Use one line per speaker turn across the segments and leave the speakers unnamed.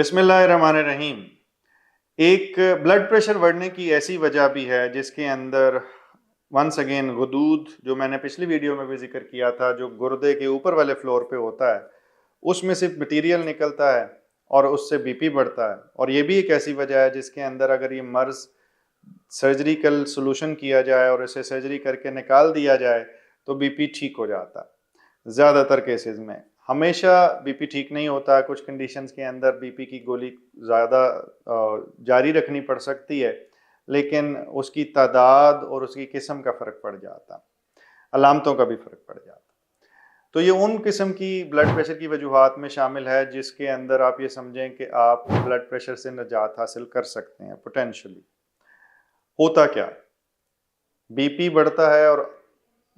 बिस्मिल्लाहिर्रहमानिर्रहीम। एक blood pressure बढ़ने की ऐसी वजह भी है जिसके अंदर वंस अगेन गुदूद, जो मैंने पिछली वीडियो में भी जिक्र किया था, जो गुर्दे के ऊपर वाले फ्लोर पे होता है, उसमें से मटीरियल निकलता है और उससे बीपी बढ़ता है। और ये भी एक ऐसी वजह है जिसके अंदर अगर ये मर्ज़ सर्जरिकल सोल्यूशन किया जाए और इसे सर्जरी करके निकाल दिया जाए तो बीपी ठीक हो जाता है ज़्यादातर केसेस में। हमेशा बीपी ठीक नहीं होता, कुछ कंडीशंस के अंदर बीपी की गोली ज़्यादा जारी रखनी पड़ सकती है, लेकिन उसकी तादाद और उसकी किस्म का फ़र्क पड़ जाता, अलामतों का भी फ़र्क पड़ जाता। तो ये उन किस्म की ब्लड प्रेशर की वजूहात में शामिल है जिसके अंदर आप ये समझें कि आप ब्लड प्रेशर से निजात हासिल कर सकते हैं पोटेंशली। होता क्या, बीपी बढ़ता है और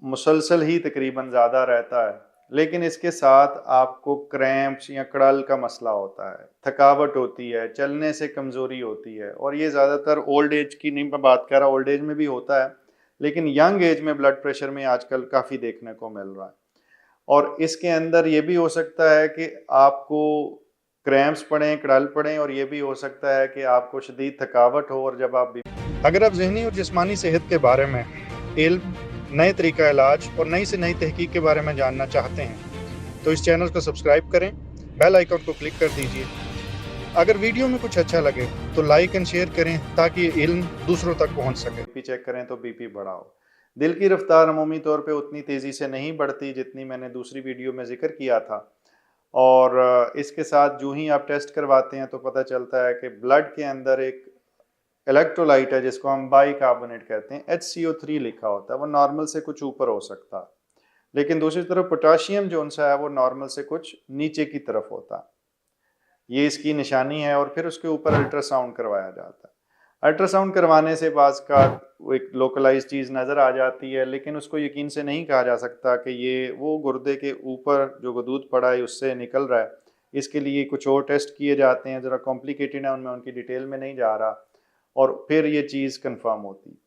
मुसलसल ही तकरीबन ज़्यादा रहता है, लेकिन इसके साथ आपको क्रैम्प्स या कड़ल का मसला होता है, थकावट होती है, चलने से कमज़ोरी होती है। और ये ज़्यादातर ओल्ड एज की नहीं मैं बात कर रहा, ओल्ड एज में भी होता है, लेकिन यंग एज में ब्लड प्रेशर में आजकल काफ़ी देखने को मिल रहा है। और इसके अंदर ये भी हो सकता है कि आपको क्रैम्प्स पड़ें, कड़ल पड़ें, और ये भी हो सकता है कि आपको शदीद थकावट हो। और जब आप अगर आप ज़हनी और जिस्मानी सेहत के बारे में इल्म, नए तरीका इलाज और नई से नई तहकीक के बारे में जानना चाहते हैं तो इस चैनल को सब्सक्राइब करें, बेल आइकन को क्लिक कर दीजिए। अगर वीडियो में कुछ अच्छा लगे तो लाइक एंड शेयर करें ताकि ये इल्म दूसरों तक पहुंच सके। बीपी चेक करें तो बीपी बढ़ा हो। दिल की रफ्तार अमूमी तौर पे उतनी तेज़ी से नहीं बढ़ती जितनी मैंने दूसरी वीडियो में जिक्र किया था। और इसके साथ जो ही आप टेस्ट करवाते हैं तो पता चलता है कि ब्लड के अंदर एक इलेक्ट्रोलाइट है जिसको हम बाइकार्बोनेट कहते हैं, HCO3 लिखा होता है। वो नॉर्मल से कुछ ऊपर हो सकता है, लेकिन दूसरी तरफ पोटाशियम जो उनसा है वो नॉर्मल से कुछ नीचे की तरफ होता है। ये इसकी निशानी है। और फिर उसके ऊपर अल्ट्रासाउंड करवाया जाता है। अल्ट्रासाउंड करवाने से बाज़ का वो एक लोकलाइज चीज़ नज़र आ जाती है, लेकिन उसको यकीन से नहीं कहा जा सकता कि ये वो गुर्दे के ऊपर जो गदूद पड़ा है उससे निकल रहा है। इसके लिए कुछ और टेस्ट किए जाते हैं, ज़रा कॉम्प्लिकेटेड है, उनमें उनकी डिटेल में नहीं जा रहा, और फिर ये चीज़ कंफर्म होती।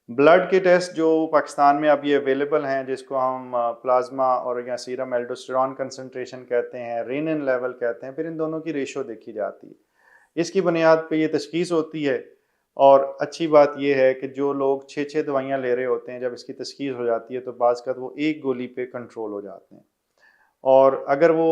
ब्लड के टेस्ट जो पाकिस्तान में अब ये अवेलेबल हैं, जिसको हम प्लाज्मा और या सीरम एल्डोस्टेरॉन कंसंट्रेशन कहते हैं, रेनिन लेवल कहते हैं, फिर इन दोनों की रेशो देखी जाती है। इसकी बुनियाद पे ये तशखीस होती है। और अच्छी बात यह है कि जो लोग 6-6 दवाइयाँ ले रहे होते हैं, जब इसकी तशखीस हो जाती है तो बाज़ का वो एक गोली पे कंट्रोल हो जाते हैं। और अगर वो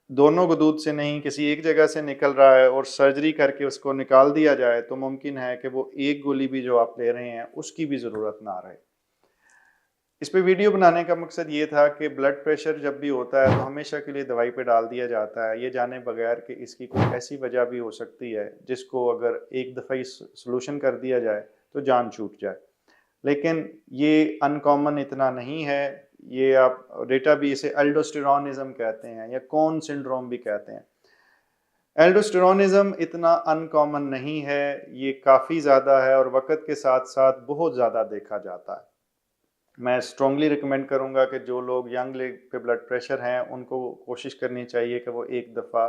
दोनों गदूद से नहीं किसी एक जगह से निकल रहा है और सर्जरी करके उसको निकाल दिया जाए तो मुमकिन है कि वो एक गोली भी जो आप ले रहे हैं उसकी भी ज़रूरत ना रहे। इस पे वीडियो बनाने का मकसद ये था कि ब्लड प्रेशर जब भी होता है तो हमेशा के लिए दवाई पे डाल दिया जाता है, ये जाने बगैर कि इसकी कोई ऐसी वजह भी हो सकती है जिसको अगर एक दफ़ा ही सोल्यूशन कर दिया जाए तो जान छूट जाए। लेकिन ये अनकॉमन इतना नहीं है। ये आप डेटा भी इसे एल्डोस्टेरोनिज्म कहते हैं या कॉन सिंड्रोम भी कहते हैं। एल्डोस्टेरोनिज्म इतना अनकॉमन नहीं है, ये काफ़ी ज़्यादा है और वक्त के साथ साथ बहुत ज़्यादा देखा जाता है। मैं स्ट्रॉन्गली रिकमेंड करूँगा कि जो लोग यंग लेग पे ब्लड प्रेशर हैं उनको कोशिश करनी चाहिए कि वो एक दफ़ा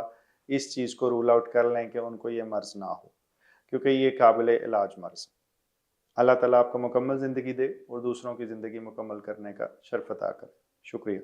इस चीज़ को रूल आउट कर लें कि उनको ये मर्ज़ ना हो, क्योंकि ये काबिल इलाज मर्ज़ है। अल्लाह ताला आपको मुकम्मल ज़िंदगी दे और दूसरों की ज़िंदगी मुकम्मल करने का शर्फ अता करे। शुक्रिया।